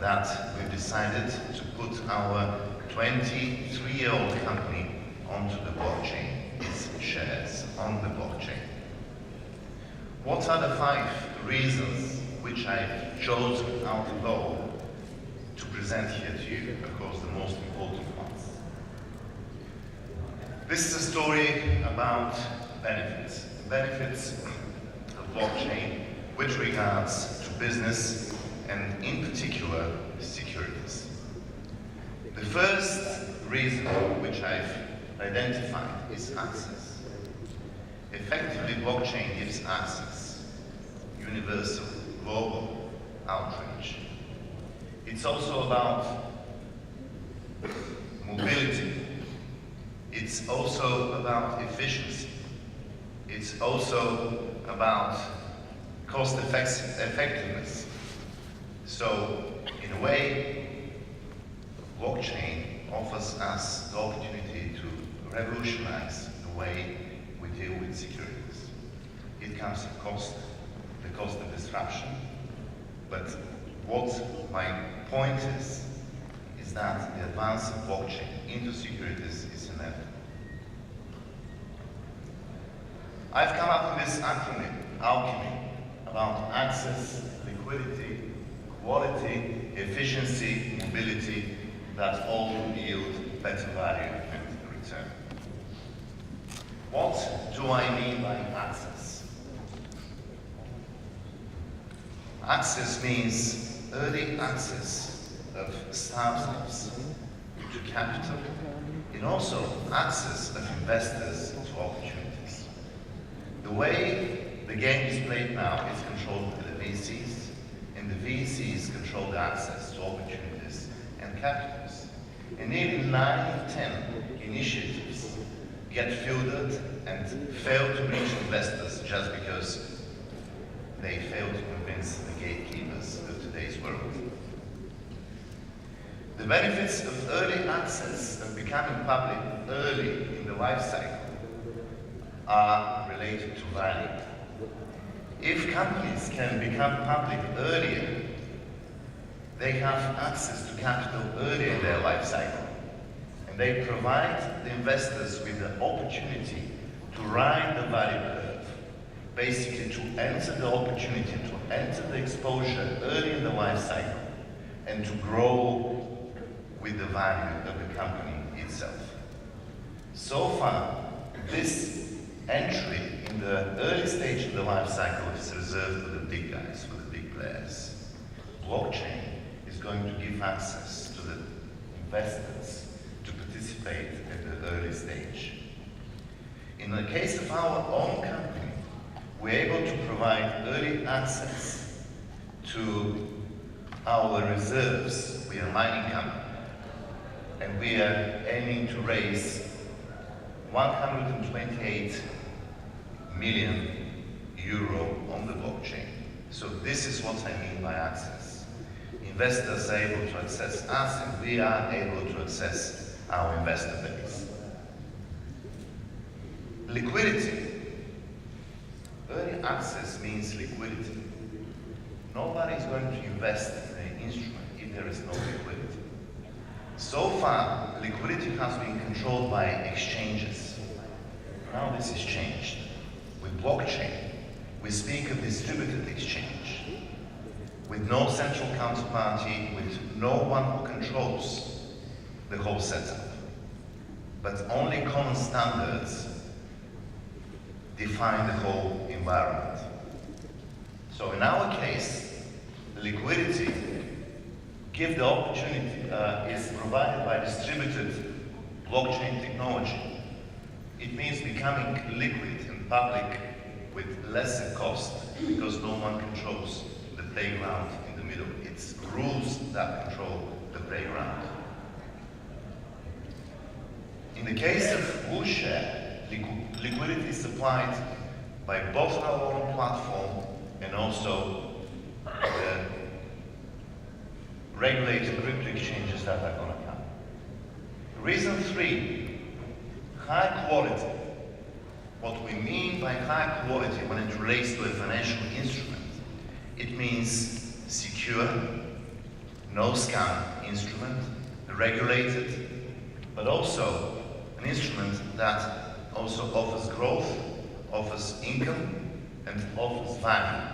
that we've decided to put our 23-year-old company onto the blockchain, its shares on the blockchain. What are the 5 reasons which I've chosen out of all to present here to you, of course, the most important ones? This is a story about benefits. The benefits of blockchain with regards to business and in particular securities. The first reason which I've identified is access. Effectively, blockchain gives access, universal, global outreach. It's also about mobility. It's also about efficiency. It's also about cost effectiveness. So, in a way, blockchain offers us the opportunity to revolutionize the way we deal with securities. It comes at cost, the cost of disruption, but what my point is that the advance of blockchain into securities is inevitable. I've come up with this acronym, alchemy, about access, liquidity, quality, efficiency, mobility, that all yield better value and return. What do I mean by access? Access means early access of startups to capital, and also access of investors to opportunities. The way the game is played now is controlled by the VCs, and the VCs control the access to opportunities and capitals. And nearly 9 in 10 initiatives get filtered and fail to reach investors just because they fail to convince the gatekeepers of today's world. The benefits of early access and becoming public early in the life cycle are related to value. If companies can become public earlier, they have access to capital earlier in their life cycle, and they provide the investors with the opportunity to ride the value curve, basically to enter the opportunity, to enter the exposure early in the life cycle, and to grow with the value of the company itself. So far, this entry in the early stage of the life cycle is reserved for the big guys, for the big players. Blockchain is going to give access to the investors to participate at the early stage. In the case of our own company, we're able to provide early access to our reserves. We are a mining company, and we are aiming to raise 128 million euro on the blockchain. So this is what I mean by access. Investors are able to access us, and we are able to access our investor base. Liquidity. Early access means liquidity. Nobody is going to invest in an instrument if there is no liquidity. So far, liquidity has been controlled by exchanges. Now this is changed. With blockchain, we speak of distributed exchange, with no central counterparty, with no one who controls the whole setup, but only common standards define the whole environment. So in our case, liquidity give the opportunity is provided by distributed blockchain technology. It means becoming liquid and public with lesser cost because no one controls the playground in the middle. It's rules that control the playground. In the case of WooShare, liquidity is supplied by both our own platform and also the regulated crypto exchanges that are going to come. Reason 3, high quality. What we mean by high quality when it relates to a financial instrument, it means secure, no scam instrument, regulated, but also an instrument that also offers growth, offers income, and offers value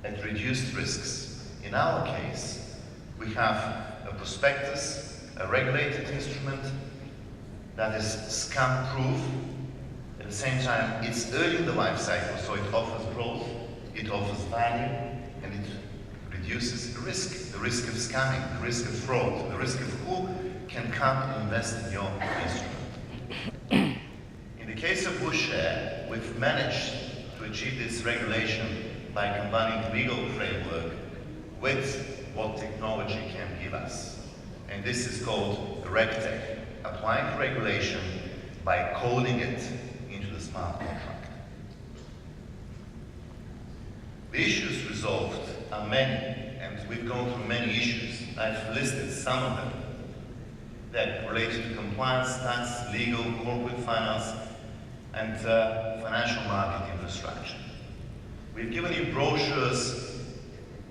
at reduced risks. In our case, we have a prospectus, a regulated instrument that is scam-proof. At the same time, it's early in the life cycle, so it offers growth, it offers value, and it reduces the risk of scamming, the risk of fraud, the risk of who can come and invest in your instrument. In the case of WooShare, we've managed to achieve this regulation by combining the legal framework with what technology can give us. And this is called regtech, applying regulation by coding it into the smart contract. The issues resolved are many, and we've gone through many issues. I've listed some of them that relate to compliance, tax, legal, corporate finance, and financial market infrastructure. We've given you brochures.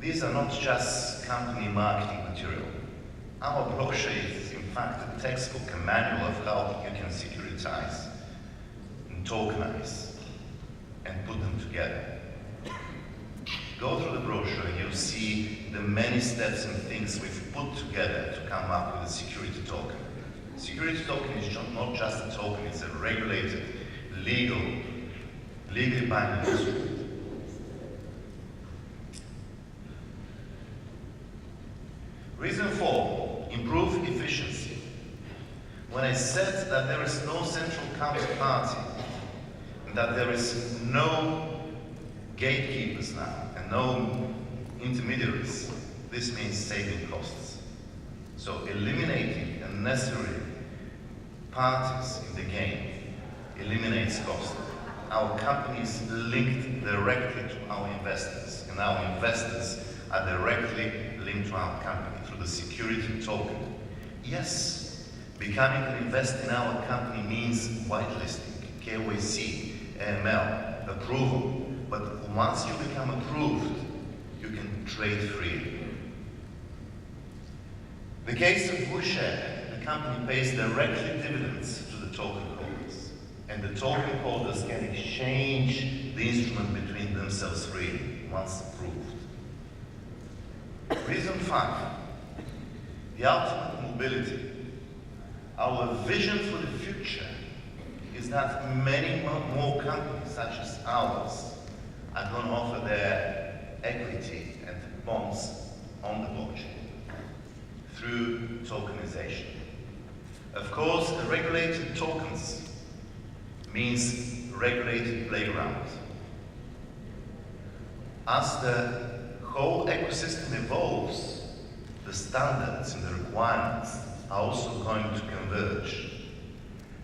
These are not just company marketing material. Our brochure is, in fact, a textbook, a manual of how you can securitize and tokenize and put them together. Go through the brochure and you'll see the many steps and things we've put together to come up with a security token. Security token is not just a token, it's a regulated, legally binding instrument. Reason 4, improve efficiency. When I said that there is no central counterparty, and that there is no gatekeepers now, and no intermediaries, this means saving costs. So eliminating unnecessary parties in the game eliminates cost. Our company is linked directly to our investors, and our investors are directly linked to our company through the security token. Yes, becoming an investor in our company means whitelisting, KYC, AML, approval. But once you become approved, you can trade freely. The case of WooShare, the company pays directly dividends to the token holders, and the token holders can exchange the instrument between themselves freely once approved. Reason 5, the ultimate mobility. Our vision for the future is that many more companies such as ours are going to offer their equity and bonds on the blockchain through tokenization. Of course, regulated tokens means regulated playground. As the whole ecosystem evolves, the standards and the requirements are also going to converge.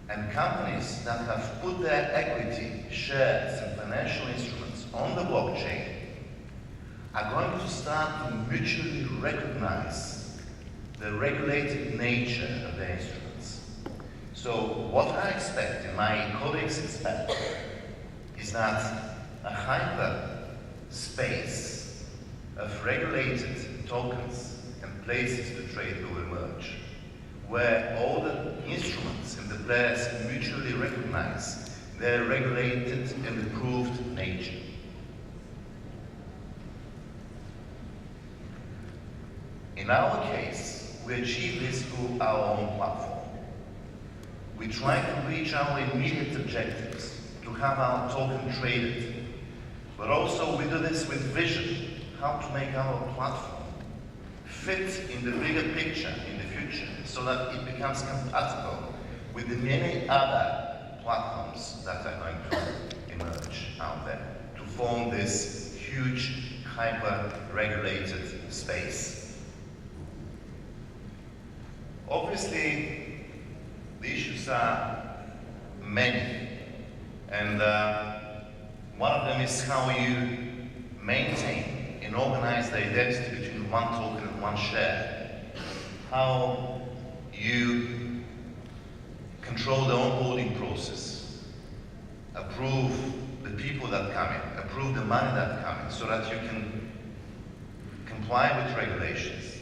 And companies that have put their equity, shares, and financial instruments on the blockchain are going to start to mutually recognize the regulated nature of their instruments. So what I expect, and my colleagues expect, is that a hyper space of regulated tokens and places to trade will emerge, where all the instruments and the players mutually recognize their regulated and approved nature. In our case, we achieve this through our own platform. We try to reach our immediate objectives, to have our token traded, but also we do this with vision, how to make our platform fit in the bigger picture in the future, so that it becomes compatible with the many other platforms that are going to emerge out there to form this huge, hyper-regulated space. Obviously, the issues are many, and one of them is how you maintain and organize the identity between one token and one share, how you control the onboarding process, approve the people that come in, approve the money that come in, so that you can comply with regulations.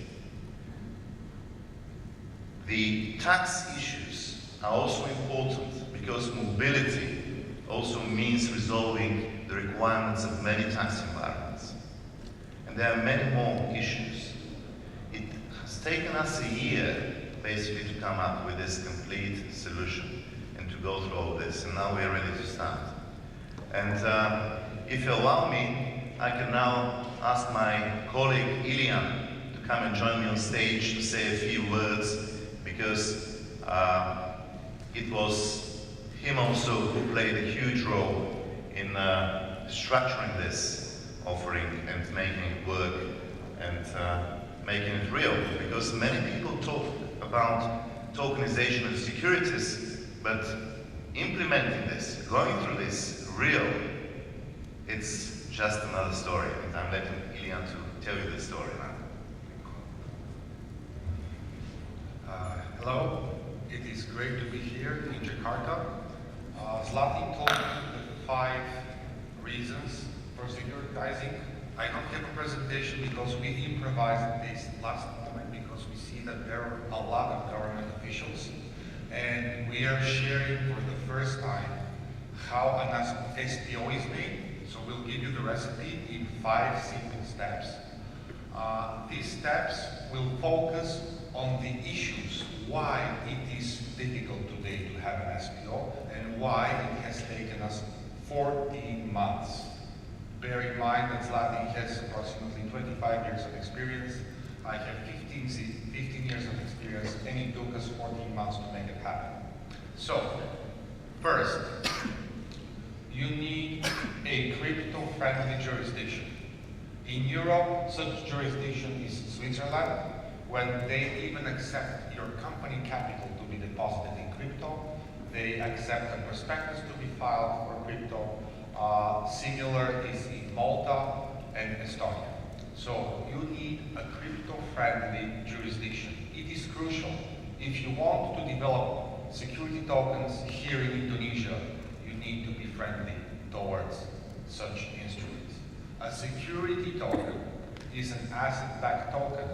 The tax issues are also important because mobility also means resolving the requirements of many tax environments. And there are many more issues. It has taken us a year basically to come up with this complete solution and to go through all this, and now we are ready to start. And if you allow me, I can now ask my colleague Ilian to come and join me on stage to say a few words, because it was him also who played a huge role in structuring this offering and making it work and making it real. Because many people talk about tokenization of securities, but implementing this, going through this real, it's just another story. And I'm letting Ilian to tell you the story now. Hello, it is great to be here in Jakarta. Zlatin told me the 5 reasons for securitizing. I don't have a presentation because we improvised this last moment, because we see that there are a lot of government officials, and we are sharing for the first time how an SPO is made. So we'll give you the recipe in 5 simple steps. These steps will focus on the issues, why it is difficult today to have an SPO and why it has taken us 14 months. Bear in mind that Zlatin has approximately 25 years of experience. I have 15 years of experience, and it took us 14 months to make it happen. So, first, you need a crypto-friendly jurisdiction. In Europe, such jurisdiction is Switzerland, when they even accept your company capital to be deposited in crypto. They accept a prospectus to be filed for crypto. Similar is in Malta and Estonia. So you need a crypto-friendly jurisdiction. It is crucial. If you want to develop security tokens here in Indonesia, you need to be friendly towards such instruments. A security token is an asset-backed token,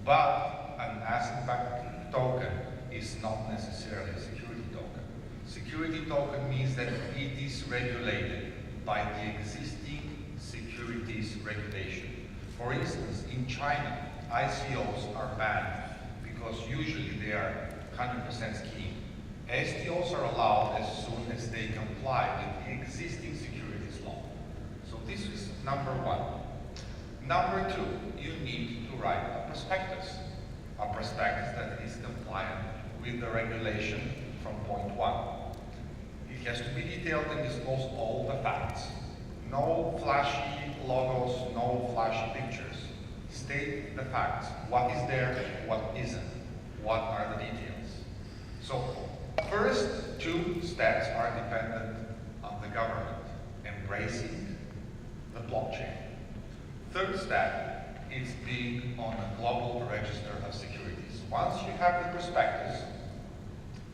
but an asset-backed token is not necessarily a security token. Security token means that it is regulated by the existing securities regulation. For instance, in China, ICOs are banned because usually they are 100% scheme. STOs are allowed as soon as they comply with the existing securities law. So this is number 1. Number 2, you need to write a prospectus that is compliant with the regulation from point 1. It has to be detailed and disclose all the facts. No flashy logos, no flashy pictures. State the facts. What is there, what isn't? What are the details? So, first 2 steps are dependent on the government embracing the blockchain. Third step is being on a global register of securities. Once you have the prospectus,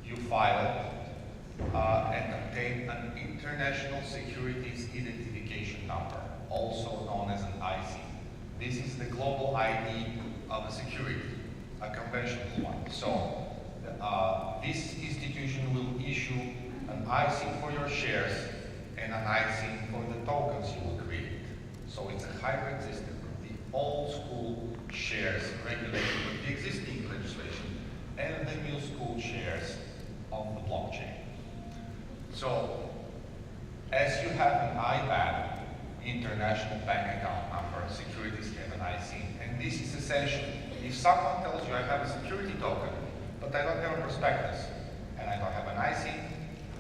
you file it and obtain an International Securities Identification Number, also known as an IC. This is the global ID of a security, a conventional one. So this institution will issue an IC for your shares and an IC for the tokens you will create. So it's a hybrid system. The old school shares regulated with the existing legislation and the new school shares on the blockchain. So as you have an IBAN, international bank account number, securities have an IC, and this is essential. If someone tells you I have a security token, but I don't have a prospectus, and I don't have an IC,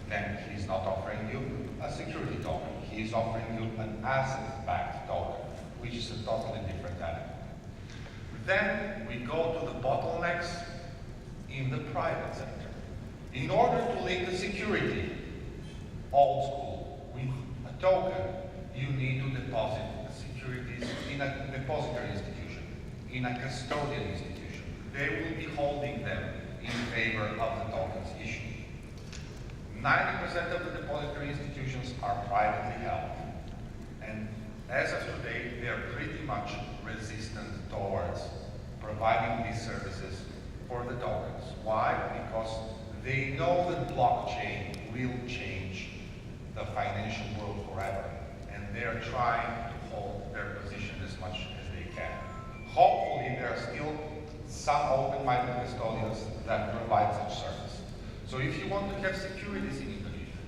then he's not offering you a security token. He is offering you an asset-backed token, which is a totally different animal. Then we go to the bottlenecks in the private sector. In order to link the security, old school, with a token, you need to deposit the securities in a depository institution, in a custodian institution. They will be holding them in favor of the tokens issued. 90% of the depository institutions are privately held. And as of today, they are pretty much resistant towards providing these services for the tokens. Why? Because they know that blockchain will change the financial world forever, and they're trying to hold their position as much as they can. Hopefully, there are still some open-minded custodians that provide such service. So if you want to have securities in Indonesia,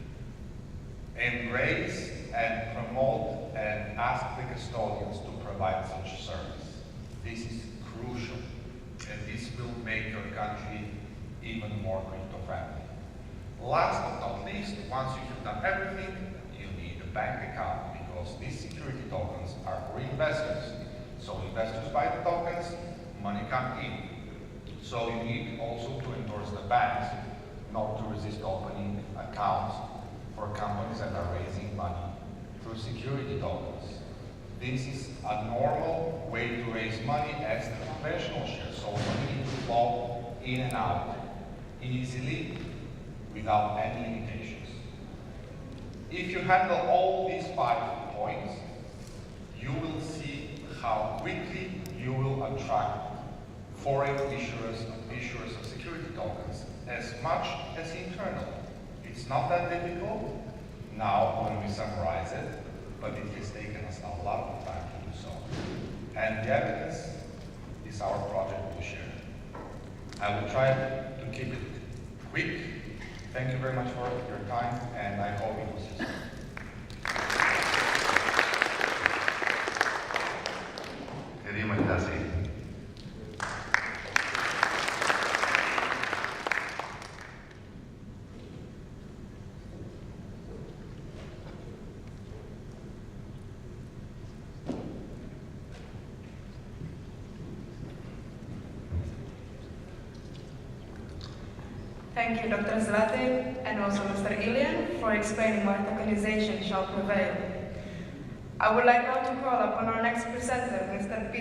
embrace and promote and ask the custodians to provide such service. This is crucial, and this will make your country even more crypto-friendly. Last but not least, once you have done everything, you need a bank account, because these security tokens are for investors. So investors buy the tokens, money comes in. So you need also to endorse the banks not to resist opening accounts for companies that are raising money through security tokens. This is a normal way to raise money as the conventional shares. So you need to flow in and out easily without any limitations. If you handle all these 5 points, you will see how quickly you will attract foreign issuers of security tokens as much as internal. It's not that difficult now when we summarize it, but it has taken us a lot of time to do so. And the evidence is our project to share. I will try to keep it quick. Thank you very much for your time, and I hope it was useful. Terima kasih. Thank you, Dr. Zlatin, and also Mr. Ilian, for explaining why tokenization shall prevail. I would like now to call upon our next presenter, Mr.